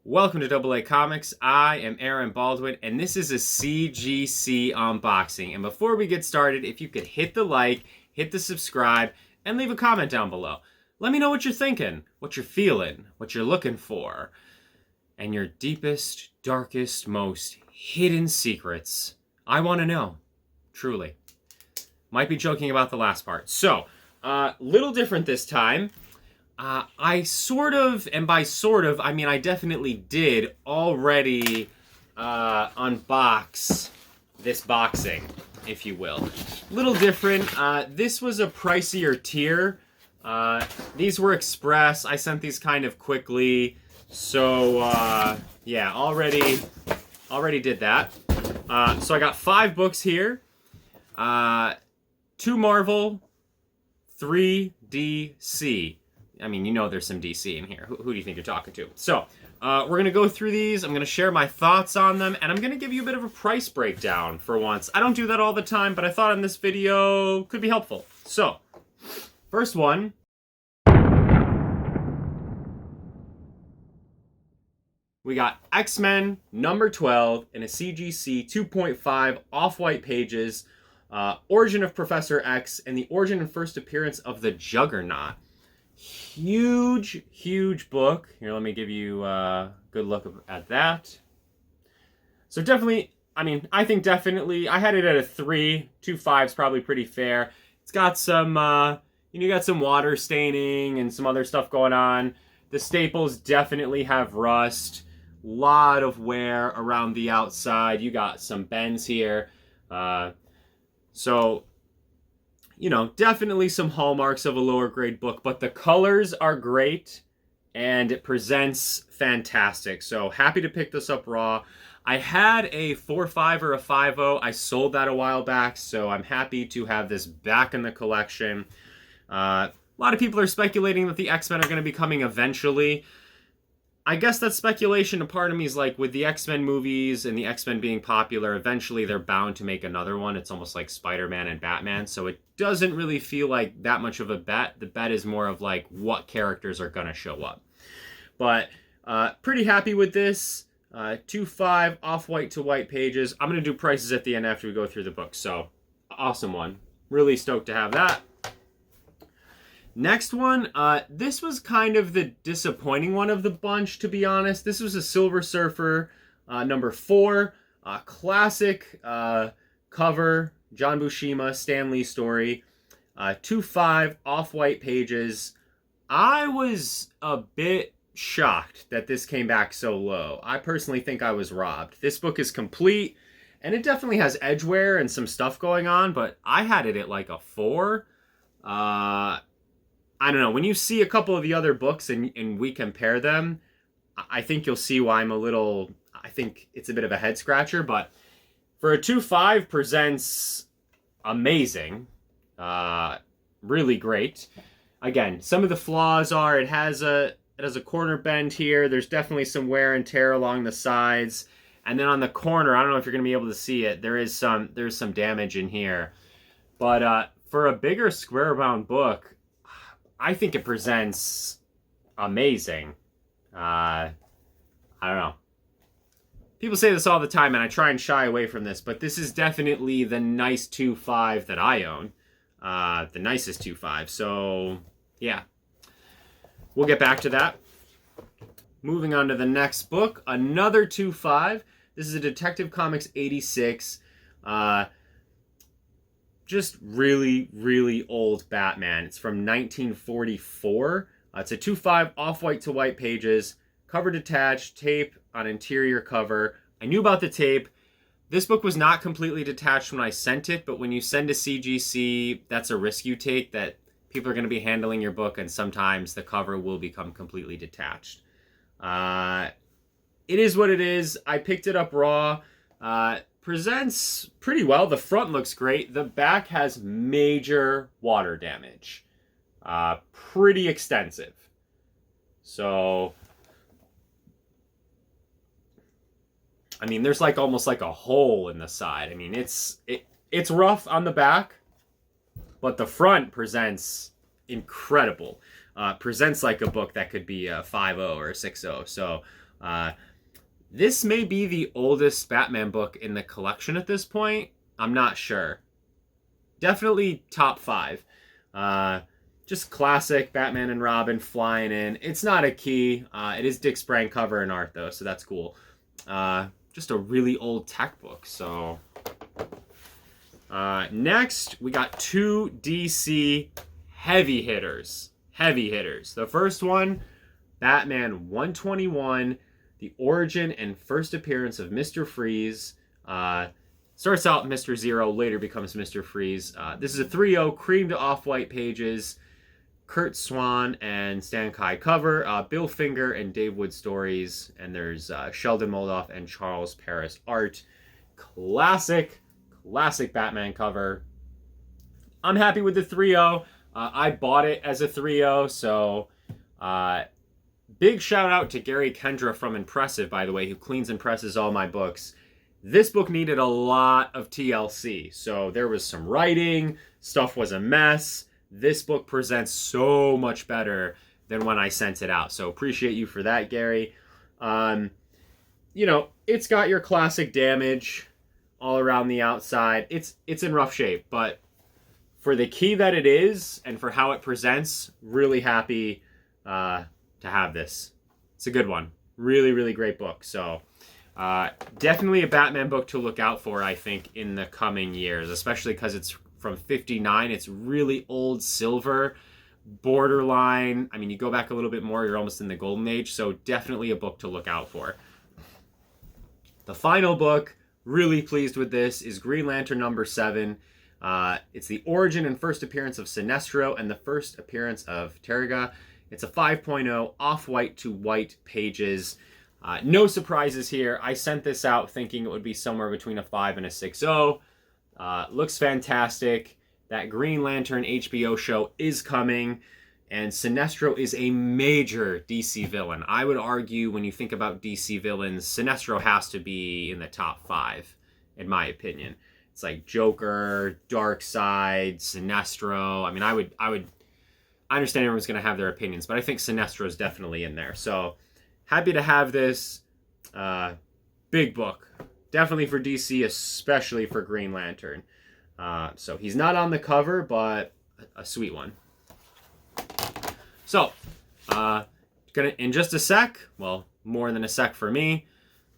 Welcome to AA Comics. I am Aaron Baldwin, and this is a CGC unboxing. And before we get started, if you could hit the like, hit the subscribe, and leave a comment down below. Let me know what you're thinking, what you're feeling, what you're looking for, and your deepest, darkest, most hidden secrets. I want to know, truly. Might be joking about the last part. So, little different this time. I sort of, and by sort of, I mean I definitely did already unbox this boxing, if you will. Little different. This was a pricier tier. These were express. I sent these kind of quickly. So, yeah, already did that. So I got 5 books here. 2 Marvel, 3 DC. I mean, you know there's some DC in here. Who do you think you're talking to? So, we're going to go through these. I'm going to share my thoughts on them, and I'm going to give you a bit of a price breakdown for once. I don't do that all the time, but I thought in this video could be helpful. So, first one. We got X-Men number 12 in a CGC 2.5 off-white pages, Origin of Professor X, and the origin and first appearance of the Juggernaut. Huge book. Here, let me give you a good look at that. So definitely, I mean, I think definitely, I had it at a 3. 2.5's probably pretty fair. It's got some, you got some water staining and some other stuff going on. The staples definitely have rust. Lot of wear around the outside. You got some bends here. So, you know, definitely some hallmarks of a lower grade book, but the colors are great and it presents fantastic. So happy to pick this up raw. I had a 4.5 or a 5.0. I sold that a while back, so I'm happy to have this back in the collection. A lot of people are speculating that the X-Men are going to be coming eventually. I guess that's speculation. A part of me is like, with the X-Men movies and the X-Men being popular, eventually they're bound to make another one. It's almost like Spider-Man and Batman, so it doesn't really feel like that much of a bet. The bet is more of like what characters are going to show up. But pretty happy with this. 2.5 off-white to white pages. I'm going to do prices at the end after we go through the book, so awesome one. Really stoked to have that. Next one, this was kind of the disappointing one of the bunch, to be honest. This was a Silver Surfer, number 4, classic cover, John Buscema, Stan Lee story, 2.5 off-white pages. I was a bit shocked that this came back so low. I personally think I was robbed. This book is complete, and it definitely has edge wear and some stuff going on, but I had it at like a 4. I don't know, when you see a couple of the other books and we compare them, I think you'll see why I think it's a bit of a head scratcher, but for a 2.5 presents amazing, really great. Again, some of the flaws are it has a corner bend here. There's definitely some wear and tear along the sides. And then on the corner, I don't know if you're going to be able to see it, there's some damage in here. But for a bigger square bound book, I think it presents amazing. I don't know. People say this all the time, and I try and shy away from this, but this is definitely the nice 2.5 that I own. The nicest 2.5. So, yeah. We'll get back to that. Moving on to the next book. Another 2.5. This is a Detective Comics 86. Just really old Batman. It's from 1944. It's a 2.5 off-white to white pages, cover detached, tape on interior cover. I knew about the tape. This book was not completely detached when I sent it, but when you send a CGC, that's a risk you take, that people are going to be handling your book, and sometimes the cover will become completely detached. It is what it is. I picked it up raw. Presents pretty well. The front looks great. The back has major water damage. Pretty extensive. So, I mean, there's like almost like a hole in the side. I mean, it's rough on the back, but the front presents incredible. Presents like a book that could be a 5.0 or a 6.0. So This may be the oldest Batman book in the collection at this point. I'm not sure. Definitely top 5. Just classic Batman and Robin flying in. It's not a key. It is Dick Sprang cover and art, though, so that's cool. Just a really old tech book. So next, we got 2 DC heavy hitters. The first one, Batman 121, the origin and first appearance of Mr. Freeze. Starts out Mr. Zero, later becomes Mr. Freeze. This is a 3-0, cream to off-white pages. Kurt Swan and Stan Kai cover. Bill Finger and Dave Wood stories. And there's Sheldon Moldoff and Charles Paris art. Classic Batman cover. I'm happy with the 3-0. I bought it as a 3-0, so big shout out to Gary Kendra from Impressive, by the way, who cleans and presses all my books. This book needed a lot of TLC, so there was some writing, stuff was a mess. This book presents so much better than when I sent it out, so appreciate you for that, Gary. It's got your classic damage all around the outside. It's in rough shape, but for the key that it is and for how it presents, really happy to have this. It's a good one. Really, really great book. So definitely a Batman book to look out for, I think, in the coming years, especially because it's from 59. It's really old silver, borderline. I mean, you go back a little bit more, you're almost in the golden age. So definitely a book to look out for. The final book, really pleased with this, is Green Lantern number 7. It's the origin and first appearance of Sinestro and the first appearance of Terriga. It's a 5.0 off-white to white pages. No surprises here. I sent this out thinking it would be somewhere between a 5 and a 6.0. Looks fantastic. That Green Lantern HBO show is coming, and Sinestro is a major DC villain. I would argue when you think about DC villains, Sinestro has to be in the top 5, in my opinion. It's like Joker, Darkseid, Sinestro. I mean, I understand everyone's going to have their opinions, but I think Sinestro is definitely in there. So happy to have this. Big book. Definitely for DC, especially for Green Lantern. So he's not on the cover, but a sweet one. So, in just a sec, well, more than a sec for me,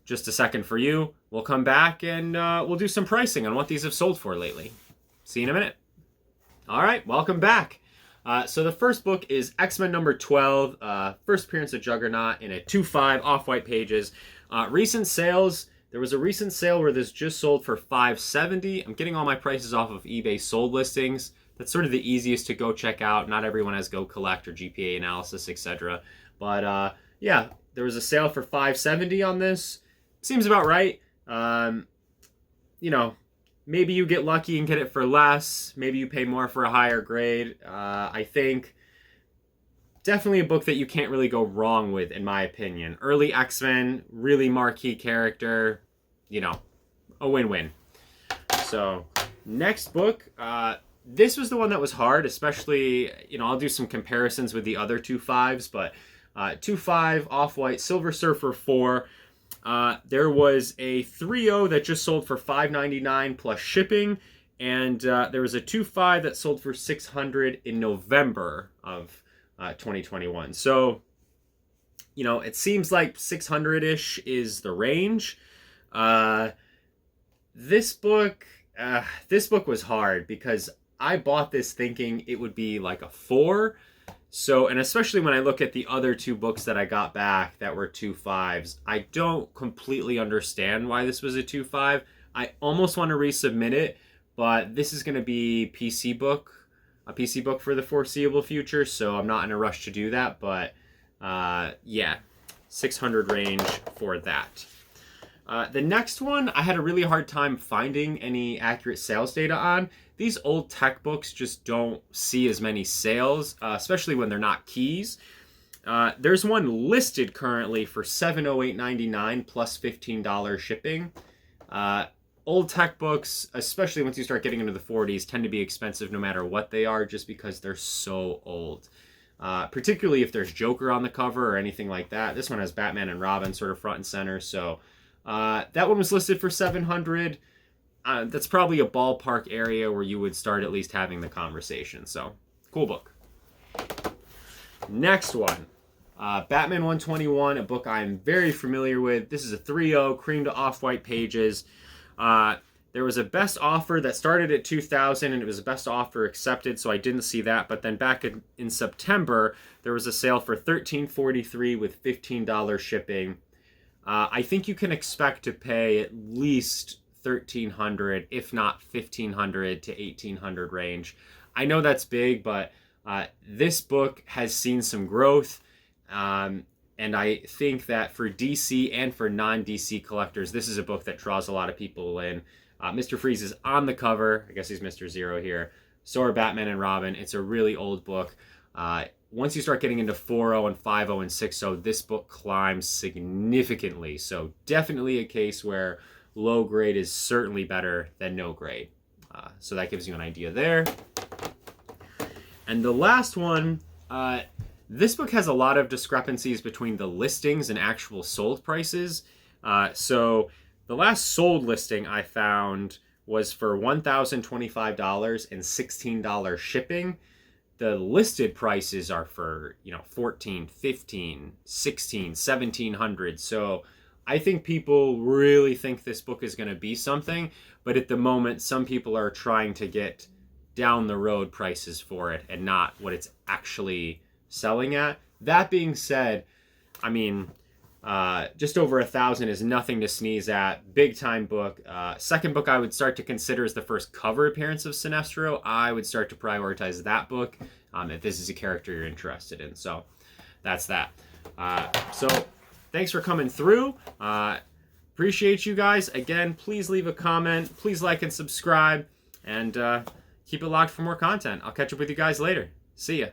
just a second for you, we'll come back and we'll do some pricing on what these have sold for lately. See you in a minute. All right, welcome back. So the first book is X-Men number 12, first appearance of Juggernaut in a 2.5 off-white pages. Recent sales, there was a recent sale where this just sold for $5.70. I'm getting all my prices off of eBay sold listings. That's sort of the easiest to go check out. Not everyone has Go Collect or GPA analysis, etc. But yeah, there was a sale for $5.70 on this. Seems about right. Maybe you get lucky and get it for less. Maybe you pay more for a higher grade. I think definitely a book that you can't really go wrong with, in my opinion. Early X-Men, really marquee character. A win-win. So, next book. This was the one that was hard, especially, I'll do some comparisons with the other 2.5s, but 2.5 Off-White Silver Surfer 4. There was a 3.0 that just sold for $5.99 plus shipping, and there was a 2.5 that sold for $600 in November of 2021. So, it seems like 600-ish is the range. This book was hard because I bought this thinking it would be like a 4. So, and especially when I look at the other 2 books that I got back that were 2.5s, I don't completely understand why this was a 2.5. I almost want to resubmit it, but this is going to be a PC book for the foreseeable future, so I'm not in a rush to do that, but yeah, 600 range for that. The next one, I had a really hard time finding any accurate sales data on. These old tech books just don't see as many sales, especially when they're not keys. There's one listed currently for $708.99 plus $15 shipping. Old tech books, especially once you start getting into the 40s, tend to be expensive no matter what they are, just because they're so old. particularly if there's Joker on the cover or anything like that. This one has Batman and Robin sort of front and center. So that one was listed for $700. That's probably a ballpark area where you would start at least having the conversation. So cool book. Next one. Batman 121, a book I'm very familiar with. This is a 3.0, cream to off-white pages. There was a best offer that started at $2,000, and it was a best offer accepted, so I didn't see that. But then back in September, there was a sale for $13.43 with $15 shipping. I think you can expect to pay at least $1,300, if not $1,500 to $1,800 range. I know that's big, but this book has seen some growth. And I think that for DC and for non-DC collectors, this is a book that draws a lot of people in. Mr. Freeze is on the cover. I guess he's Mr. Zero here. So are Batman and Robin. It's a really old book. Once you start getting into 4.0 and 5.0 and 6.0, this book climbs significantly. So definitely a case where low grade is certainly better than no grade. So that gives you an idea there. And the last one, this book has a lot of discrepancies between the listings and actual sold prices. So the last sold listing I found was for $1,025 and $16 shipping. The listed prices are for, $1,400, $1,500, $1,600, $1,700. So I think people really think this book is going to be something, but at the moment, some people are trying to get down the road prices for it and not what it's actually selling at. That being said, just over 1,000 is nothing to sneeze at. Big time book. Second book I would start to consider is the first cover appearance of Sinestro. I would start to prioritize that book if this is a character you're interested in. So that's that. So thanks for coming through. Appreciate you guys. Again, please leave a comment. Please like and subscribe. And keep it locked for more content. I'll catch up with you guys later. See ya.